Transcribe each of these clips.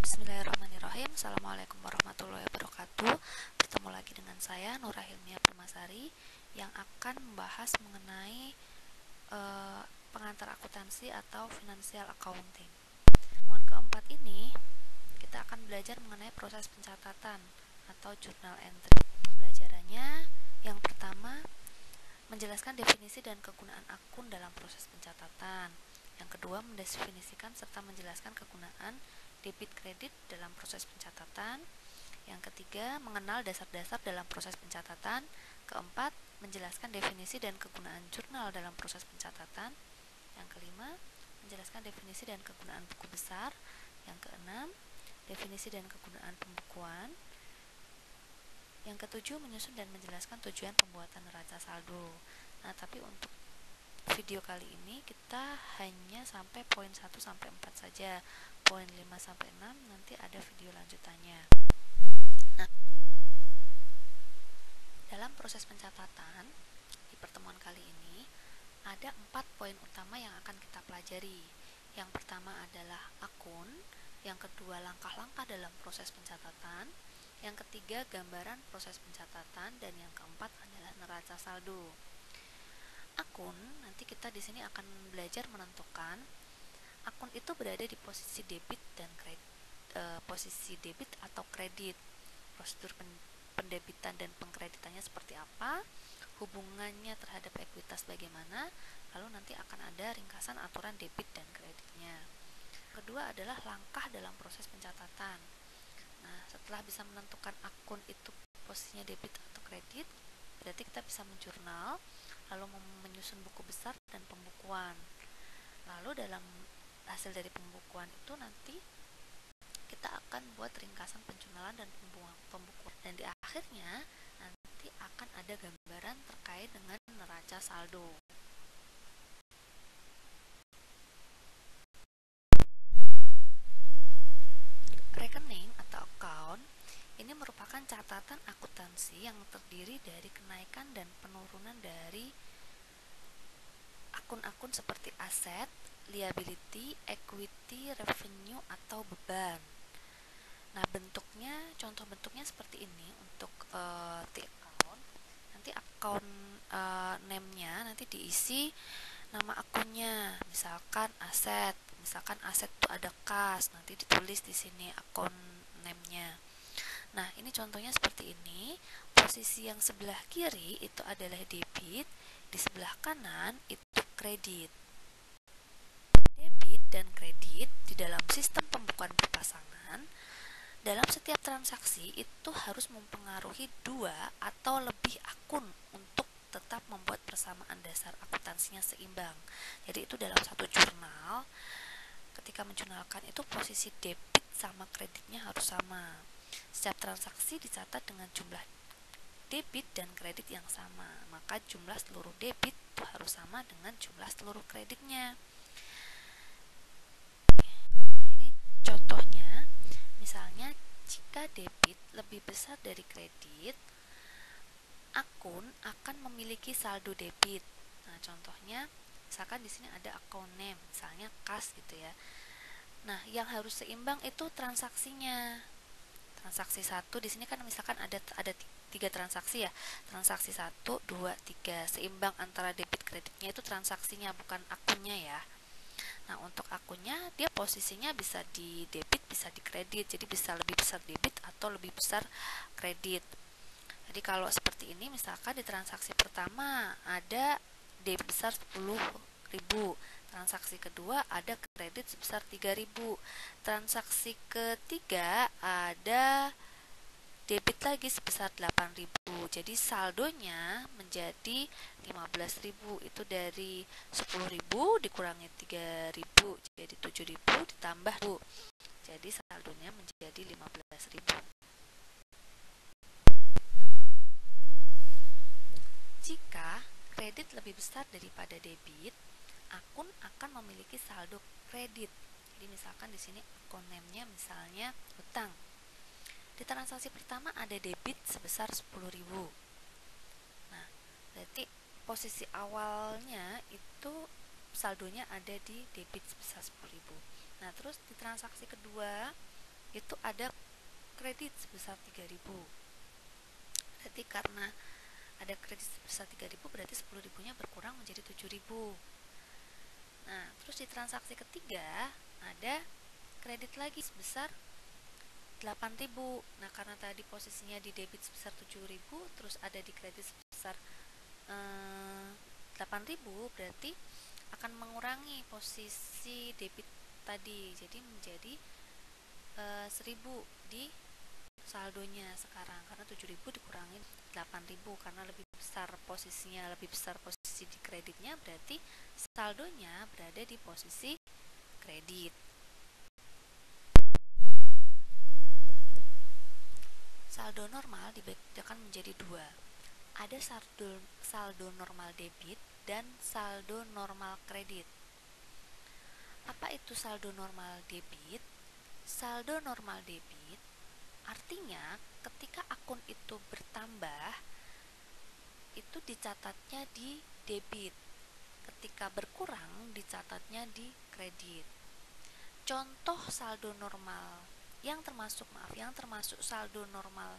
Bismillahirrahmanirrahim. Assalamualaikum warahmatullahi wabarakatuh. Bertemu lagi dengan saya Nurah Hilmiah Permasari yang akan membahas mengenai pengantar akuntansi atau financial accounting. Pertemuan keempat ini kita akan belajar mengenai proses pencatatan atau journal entry. Pembelajarannya yang pertama menjelaskan definisi dan kegunaan akun dalam proses pencatatan. Yang kedua, mendefinisikan serta menjelaskan kegunaan debit kredit dalam proses pencatatan. Yang ketiga, mengenal dasar-dasar dalam proses pencatatan. Keempat, menjelaskan definisi dan kegunaan jurnal dalam proses pencatatan. Yang kelima, menjelaskan definisi dan kegunaan buku besar. Yang keenam, definisi dan kegunaan pembukuan. Yang ketujuh, menyusun dan menjelaskan tujuan pembuatan neraca saldo. Nah, tapi untuk video kali ini kita hanya sampai poin 1 sampai 4 saja. Poin 5 sampai 6 nanti ada video lanjutannya. Nah, dalam proses pencatatan di pertemuan kali ini ada 4 poin utama yang akan kita pelajari. Yang pertama adalah akun, yang kedua langkah-langkah dalam proses pencatatan, yang ketiga gambaran proses pencatatan, dan yang keempat adalah neraca saldo. Akun, nanti kita di sini akan belajar menentukan akun itu berada di posisi debit dan posisi debit atau kredit. Prosedur pendebitan dan pengkreditannya seperti apa, hubungannya terhadap ekuitas bagaimana, lalu nanti akan ada ringkasan aturan debit dan kreditnya. Kedua adalah langkah dalam proses pencatatan. Nah, setelah bisa menentukan akun itu posisinya debit atau kredit, berarti kita bisa menjurnal, lalu menyusun buku besar dan pembukuan. Lalu dalam hasil dari pembukuan itu nanti kita akan buat ringkasan penjurnalan dan pembukuan. Dan di akhirnya nanti akan ada gambaran terkait dengan neraca saldo. Rekening atau account ini merupakan catatan akuntansi yang terdiri dari kenaikan dan penurunan dari akun-akun seperti aset, liability, equity, revenue, atau beban. Nah, bentuknya, contoh bentuknya seperti ini untuk T-account. Nanti account name-nya nanti diisi nama akunnya, misalkan aset itu ada kas, nanti ditulis di sini account name-nya. Nah, ini contohnya seperti ini. Posisi yang sebelah kiri itu adalah debit, di sebelah kanan itu kredit. Debit dan kredit di dalam sistem pembukuan berpasangan dalam setiap transaksi itu harus mempengaruhi 2 atau lebih akun untuk tetap membuat persamaan dasar akuntansinya seimbang. Jadi itu dalam satu jurnal, ketika menjurnalkan itu posisi debit sama kreditnya harus sama. Setiap transaksi dicatat dengan jumlah debit dan kredit yang sama, maka jumlah seluruh debit itu harus sama dengan jumlah seluruh kreditnya. Nah, ini contohnya. Misalnya, jika debit lebih besar dari kredit, akun akan memiliki saldo debit. Nah, contohnya, misalkan di sini ada account name, misalnya kas gitu ya. Nah, yang harus seimbang itu transaksinya. Transaksi 1 di sini kan misalkan ada 3 transaksi ya. Transaksi 1, 2, 3. Seimbang antara debit kreditnya itu transaksinya, bukan akunnya ya. Nah, untuk akunnya dia posisinya bisa di debit, bisa di kredit. Jadi bisa lebih besar debit atau lebih besar kredit. Jadi kalau seperti ini, misalkan di transaksi pertama ada debit besar 10.000, transaksi kedua ada kredit sebesar 3.000, transaksi ketiga ada debit lagi sebesar 8.000. Jadi saldonya menjadi 15.000. Itu dari 10.000 dikurangi 3.000 jadi 7.000 ditambah 1.000. Jadi saldonya menjadi 15.000. Jika kredit lebih besar daripada debit, akun akan memiliki saldo kredit. Jadi misalkan di sini akun name-nya misalnya hutang. Di transaksi pertama ada debit sebesar 10.000. Nah, berarti posisi awalnya itu saldonya ada di debit sebesar 10.000. Nah, terus di transaksi kedua itu ada kredit sebesar 3.000. Berarti karena ada kredit sebesar 3.000 berarti 10.000-nya berkurang menjadi 7.000. Nah, terus di transaksi ketiga ada kredit lagi sebesar 8.000. Nah, karena tadi posisinya di debit sebesar 7.000 terus ada di kredit sebesar 8.000, berarti akan mengurangi posisi debit tadi, jadi menjadi 1.000 di saldonya sekarang, karena 7.000 dikurangi 8.000 karena lebih besar posisinya, lebih besar posisi di kreditnya, berarti saldonya berada di posisi kredit. Saldo normal dibedakan menjadi dua. Ada saldo normal debit dan saldo normal kredit. Apa itu saldo normal debit? Saldo normal debit artinya ketika akun itu bertambah, itu dicatatnya di debit. Ketika berkurang, dicatatnya di kredit. Contoh saldo normal yang termasuk saldo normal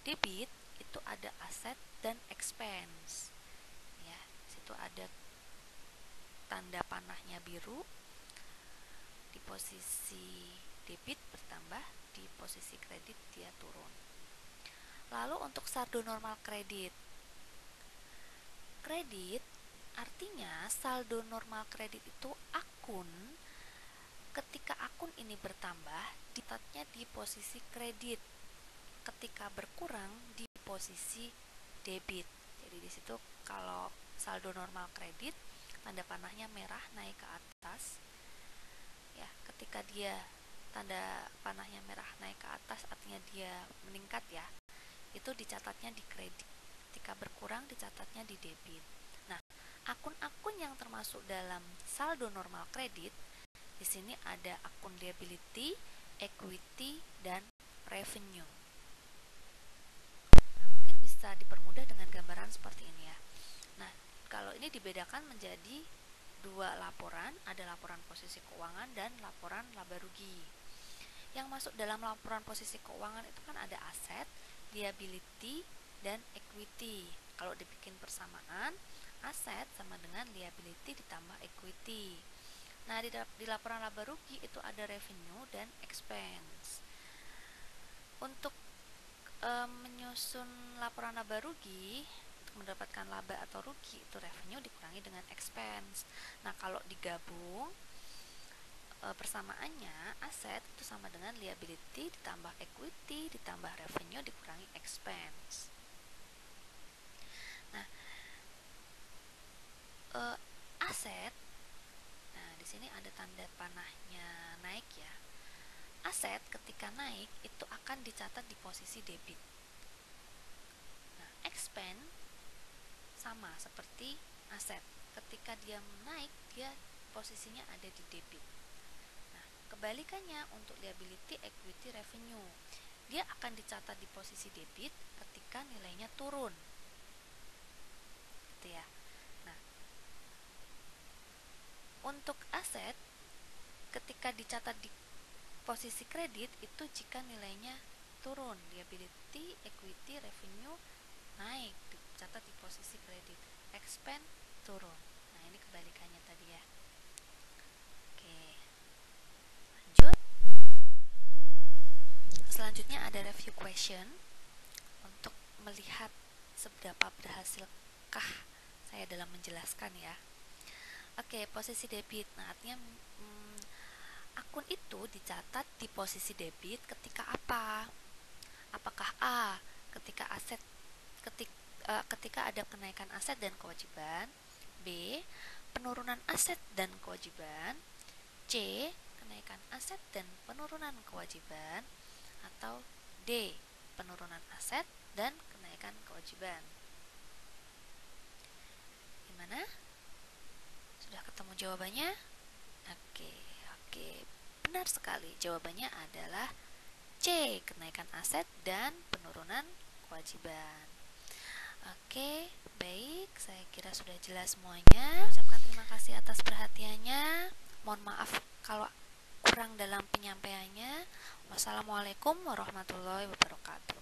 debit itu ada aset dan expense. Ya, situ ada tanda panahnya biru. Di posisi debit bertambah, di posisi kredit dia turun. Lalu untuk saldo normal kredit. Kredit artinya saldo normal kredit itu akun. Ketika akun ini bertambah, dicatatnya di posisi kredit. Ketika berkurang di posisi debit. Jadi di situ kalau saldo normal kredit tanda panahnya merah naik ke atas. Ya, ketika dia tanda panahnya merah naik ke atas artinya dia meningkat ya. Itu dicatatnya di kredit. Ketika berkurang dicatatnya di debit. Nah, akun-akun yang termasuk dalam saldo normal kredit di sini ada akun liability, equity, dan revenue. Mungkin bisa dipermudah dengan gambaran seperti ini ya. Nah, kalau ini dibedakan menjadi dua laporan, ada laporan posisi keuangan dan laporan laba rugi. Yang masuk dalam laporan posisi keuangan itu kan ada aset, liability, dan equity. Kalau dibikin persamaan, aset sama dengan liability ditambah equity. Nah, di laporan laba rugi itu ada revenue dan expense. Untuk menyusun laporan laba rugi, untuk mendapatkan laba atau rugi, itu revenue dikurangi dengan expense. Nah, kalau digabung, persamaannya aset itu sama dengan liability ditambah equity ditambah revenue dikurangi expense. Nah, aset, nah di sini ada tanda panahnya naik ya. Aset ketika naik itu akan dicatat di posisi debit. Nah, expense sama seperti aset. Ketika dia naik, dia posisinya ada di debit. Nah, kebalikannya untuk liability, equity, revenue, dia akan dicatat di posisi debit ketika nilainya turun. Gitu ya. Nah, untuk aset ketika dicatat di posisi kredit itu jika nilainya turun, liability, equity, revenue naik, dicatat di posisi kredit, expense turun. Nah, ini kebalikannya tadi ya. Oke, lanjut. Selanjutnya ada review question untuk melihat seberapa berhasilkah saya dalam menjelaskan ya. Oke, posisi debit. Nah, artinya akun itu dicatat di posisi debit ketika apa? Apakah A, ketika ketika ada kenaikan aset dan kewajiban, B, penurunan aset dan kewajiban, C, kenaikan aset dan penurunan kewajiban, atau D, penurunan aset dan kenaikan kewajiban. Gimana? Sudah ketemu jawabannya? Oke, benar sekali. Jawabannya adalah C, kenaikan aset dan penurunan kewajiban. Oke, baik. Saya kira sudah jelas semuanya. Ucapkan terima kasih atas perhatiannya. Mohon maaf kalau kurang dalam penyampaiannya. Wassalamualaikum warahmatullahi wabarakatuh.